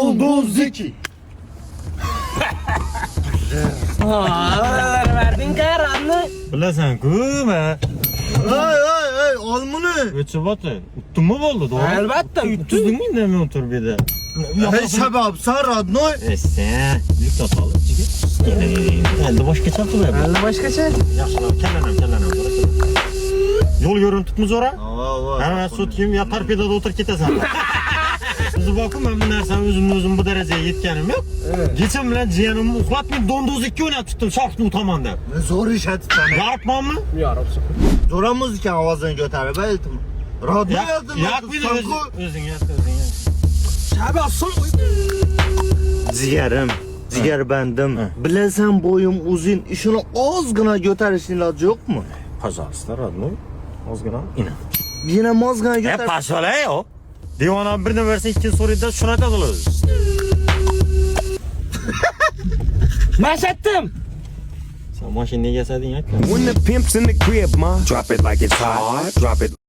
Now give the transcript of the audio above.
Doldoziki. Verdin karanlı. Bilasan-ku, men. Hey, olmuni. O'chiboti. Utdimmi bo'ldi, to'g'ri? Albatta, utdim. Utdingmi indamay o'tir bu yerda? Hey sabab, sen radnoy. Sen, yukta sol ichiga. Endi boshqacha qilyapti. Endi boshqacha. Yaxshilab kallanam. Yo'l yo'rin tutmiz ora? Ha, sutkim ya torpedoda o'tirib ketasan. Bizni boqim, men bu narsani o'zim bu darajaga yetganim yo'q. Kecham bilan jiyanimni uxlatmay dondozlikka o'ynatib soqni utaman deb. Zo'r ish etibsan. Yoritmanmi? Yoribsan. Zo'r muzika ovozini ko'tarib aytdim. Radno yozdim. Yo'q, o'zing yoq. Shabi olsam. Jigarbandim. Bilasan bo'yim uzun, ishini ozgina ko'tarishning iloji yo'qmi? Пожалуйста, родной. Ozgina ina. Yana ozgina ko'tar. Pasholayo. Devona birini versa ikkinchi so'rayda shuni aytadilar. Mashatdim. Sen mashinani egasading aytma. When the pimp's in the crib, ma, drop it like it's hot. Drop it.